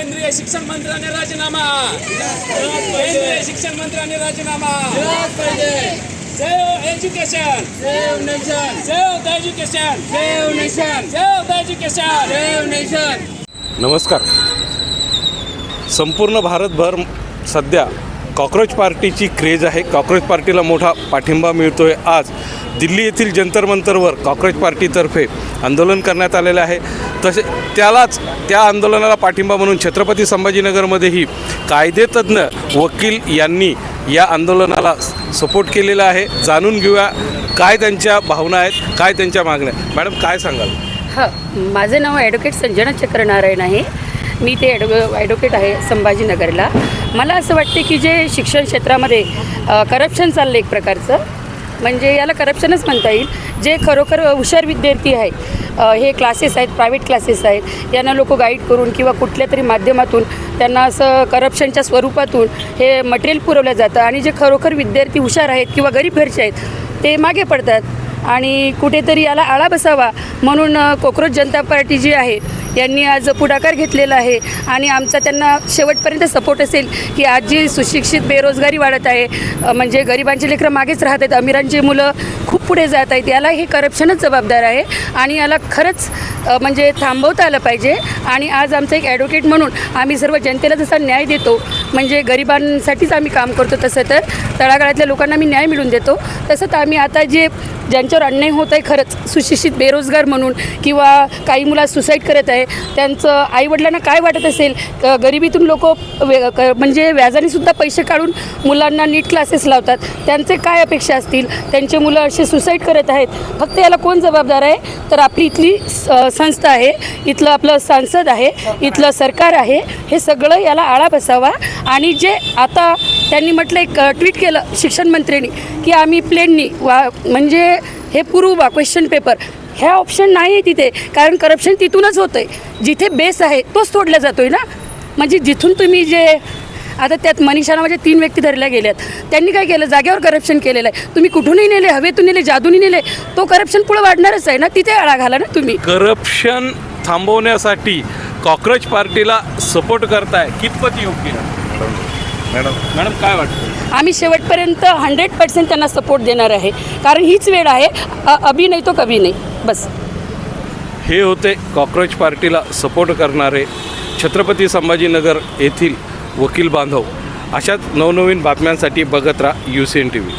केंद्रीय शिक्षण मंत्र्याने राजीनामा, केंद्रीय शिक्षण मंत्र्याने राजीनामा. Save education, save nation, save the education, save nation, save the education, save nation. नमस्कार. संपूर्ण भारतभर सध्या कॉकरोच पार्टीची क्रेज आहे. कॉकरोच पार्टीला मोठा पाठिंबा मिळतो आहे. आज दिल्ली येथील जंतर मंतरवर कॉकरोच पार्टीतर्फे आंदोलन करण्यात आलेलं आहे. तसे त्या आंदोलनाला पाठिंबा म्हणून छत्रपती संभाजीनगरमध्येही कायदेतज्ञ वकील यांनी या आंदोलनाला सपोर्ट केलेला आहे. जाणून घेऊया काय त्यांच्या भावना आहेत, काय त्यांच्या मागण्या. मॅडम काय सांगाल? माझं नाव ॲडव्होकेट संजना चक्रनारायण आहे. मी ते ॲडव्होकेट आहे संभाजीनगरला. मला असं वाटते की जे शिक्षण क्षेत्रामध्ये करप्शन चाललं एक प्रकारचं, म्हणजे याला करप्शनच म्हणता येईल. जे खरोखर हुशार विद्यार्थी आहे, हे क्लासेस आहेत, प्रायव्हेट क्लासेस आहेत, यांना लोक गाईड करून किंवा कुठल्या तरी माध्यमातून त्यांना असं करप्शनच्या स्वरूपातून हे मटेरियल पुरवलं जातं आणि जे खरोखर विद्यार्थी हुशार आहेत किंवा गरीब घरचे आहेत ते मागे पडतात. आणि कुठेतरी याला आळा बसावा म्हणून कॉकरोच जनता पार्टी जी आहे यांनी आज पुढाकार घेतलेला आहे. आणि आमचा त्यांना शेवटपर्यंत सपोर्ट असेल की आज जी सुशिक्षित बेरोजगारी वाढत आहे, म्हणजे गरिबांचे लेकरं मागेच राहत आहेत, अमीरांची मुलं खूप पुढे जात आहेत, याला हे करप्शनच जबाबदार आहे आणि याला खरंच म्हणजे थांबवता आलं पाहिजे. आणि आज आमचं एक ॲडव्होकेट म्हणून आम्ही सर्व जनतेला जसा न्याय देतो, म्हणजे गरिबांसाठीच आम्ही काम करतो, तसं तर तळागाळातल्या लोकांना मी न्याय मिळवून देतो, तसंच आम्ही आता जे ज्यांच्यावर अन्याय होत आहे खरंच सुशिक्षित बेरोजगार म्हणून किंवा काही मुलं सुसाईड करत आहे, त्यांचं आईवडिलांना काय वाटत असेल, गरिबीतून लोक म्हणजे व्याजानेसुद्धा पैसे काढून मुलांना नीट क्लासेस लावतात, त्यांचे काय अपेक्षा असतील, त्यांचे मुलं असे सुसाईड करत आहेत. फक्त याला कोण जबाबदार आहे तर आपली इथली संस्था आहे, इथलं आपलं सांसद आहे, इथलं सरकार आहे. हे सगळं याला आळा बसावा. आणि जे आता त्यांनी म्हटलं, एक ट्विट केलं शिक्षण मंत्र्यांनी की आम्ही प्लेननी म्हणजे हे पुरवा क्वेश्चन पेपर, ह्या ऑप्शन नाही आहे तिथे, कारण करप्शन तिथूनच होतं आहे. जिथे बेस आहे तोच तोडला जातो आहे ना. म्हणजे जिथून तुम्ही जे आता त्यात मनीषा नावाच्या 3 व्यक्ती धरल्या गेल्यात, त्यांनी काय केलं, जागेवर करप्शन केलेलं आहे. तुम्ही कुठूनही नेले, हवेतून नेले, जादूनी नेले, तो करप्शन पुढे वाढणारच आहे ना. तिथे आळा घाला ना तुम्ही. करप्शन थांबवण्यासाठी कॉकरोच पार्टीला सपोर्ट करताय, कितपत योग्य आहे? मॅडम काय वाटतं? आम्ही शेवटपर्यंत 100% त्यांना सपोर्ट देणार आहे, कारण हीच वेळ आहे, अभी नाही तो कभी नाही. बस. हे होते कॉकरोच पार्टीला सपोर्ट करणारे छत्रपती संभाजीनगर येथील वकील बांधव. अशाच नवनवीन बातम्यांसाठी बघत राहा UCN TV.